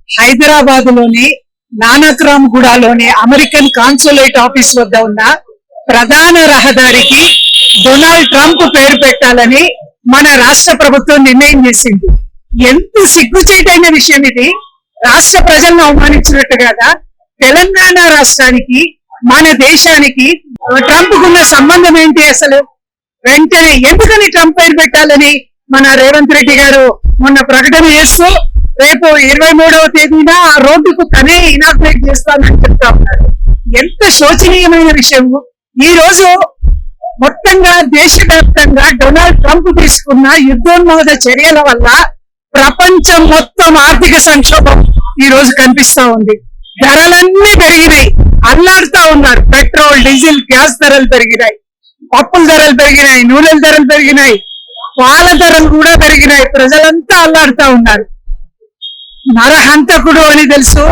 హైదరాబాద్ లోని Nanakram గూడలోని American consulate office వద్ద ఉన్న ప్రధాన రహదారికి డొనాల్డ్ ట్రంప్ పేరు పెట్టాలని మన రాష్ట్ర ప్రభుత్వం నిర్ణయం చేసింది. ఎంత సిగ్గుచేటైన విషయం ఇది. రాష్ట్ర ప్రజలను అవమానించినట్టు కదా. తెలంగాణ రాష్ట్రానికి మన దేశానికి ట్రంప్ కున్న సంబంధం ఏంటి అసలు? వెంటనే ఎందుకని ట్రంప్ పేరు పెట్టాలని మన రేవంత్ రెడ్డి గారు మొన్న ప్రకటన చేస్తూ రేపు 23వ తేదీన ఆ రోడ్డుకు తనే ఇనాగ్రేట్ చేస్తానని చెప్తా ఉన్నారు. ఎంత శోచనీయమైన విషయము. ఈ రోజు మొత్తంగా దేశవ్యాప్తంగా డొనాల్డ్ ట్రంప్ తీసుకున్న యుద్ధోన్మాద చర్యల వల్ల ప్రపంచం మొత్తం ఆర్థిక సంక్షోభం ఈ రోజు కనిపిస్తా ఉంది. ధరలన్నీ పెరిగినాయి, అల్లాడుతా ఉన్నారు. పెట్రోల్, డీజిల్, గ్యాస్ ధరలు పెరిగినాయి, పప్పుల ధరలు పెరిగినాయి, నూనెల ధరలు పెరిగినాయి, పాల ధరలు కూడా పెరిగినాయి. ప్రజలంతా అల్లాడుతా ఉన్నారు. నరహంతకుడు అని తెలుసు,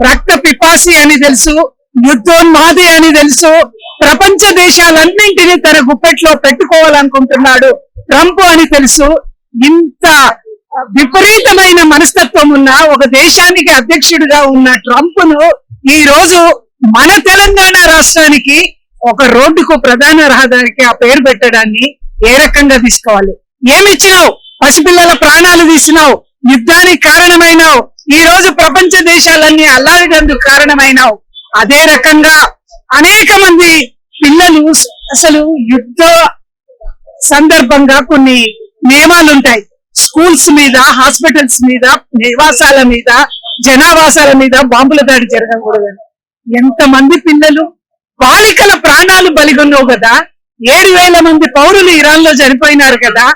రక్త పిపాసి అని తెలుసు, యుద్ధోన్మాది అని తెలుసు. ప్రపంచ దేశాలన్నింటినీ తన గుప్పెట్లో పెట్టుకోవాలనుకుంటున్నాడు ట్రంప్ అని తెలుసు. ఇంత విపరీతమైన మనస్తత్వం ఉన్న ఒక దేశానికి అధ్యక్షుడిగా ఉన్న ట్రంప్ ను ఈ రోజు మన తెలంగాణ రాష్ట్రానికి ఒక రోడ్డుకు ప్రధాన రహదారికి ఆ పేరు పెట్టడాన్ని ఏ రకంగా తీసుకోవాలి? ఏమిచ్చినావు? పసిపిల్లల ప్రాణాలు తీసినావు, యుద్ధానికి కారణమైనావు, ఈ రోజు ప్రపంచ దేశాలన్నీ అల్లాడినందుకు కారణమైనావు. అదే రకంగా అనేక మంది పిల్లలు అసలు యుద్ధ సందర్భంగా కొన్ని నియమాలు ఉంటాయి. స్కూల్స్ మీద, హాస్పిటల్స్ మీద, నివాసాల మీద, జనావాసాల మీద బాంబుల దాడి జరగకూడదని ఎంతమంది పిల్లలు, బాలికల ప్రాణాలు బలిగొన్నావు కదా. 7,000 మంది పౌరులు ఇరాన్ లో చనిపోయినారు కదా.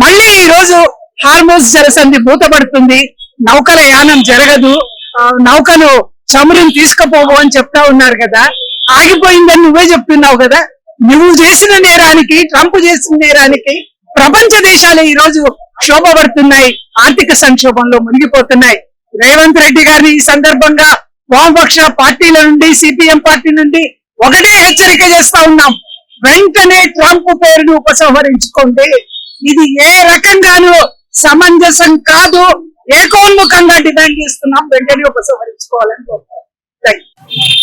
మళ్ళీ ఈ రోజు హార్మోజ్ జలసంధి మూతపడుతుంది, నౌకల యానం జరగదు, నౌకలు చమురుని తీసుకుపోవు అని చెప్తా ఉన్నారు కదా. ఆగిపోయిందని నువ్వే చెప్తున్నావు కదా. నువ్వు చేసిన నేరానికి, ట్రంప్ చేసిన నేరానికి ప్రపంచ దేశాలు ఈ రోజు క్షోభపడుతున్నాయి, ఆర్థిక సంక్షోభంలో మునిగిపోతున్నాయి. రేవంత్ రెడ్డి గారిని ఈ సందర్భంగా వామపక్ష పార్టీల నుండి, సిపిఎం పార్టీ నుండి ఒకటే హెచ్చరిక చేస్తా ఉన్నాం. వెంటనే ట్రంప్ పేరును ఉపసంహరించుకోండి. ఇది ఏ రకంగానూ సమంజసం కాదు. ఏకోన్ముఖంగా డిమాండ్ చేస్తున్నాం. వెంటనే ఉపసంహరించుకోవాలని కోరుతున్నాం. Thank you.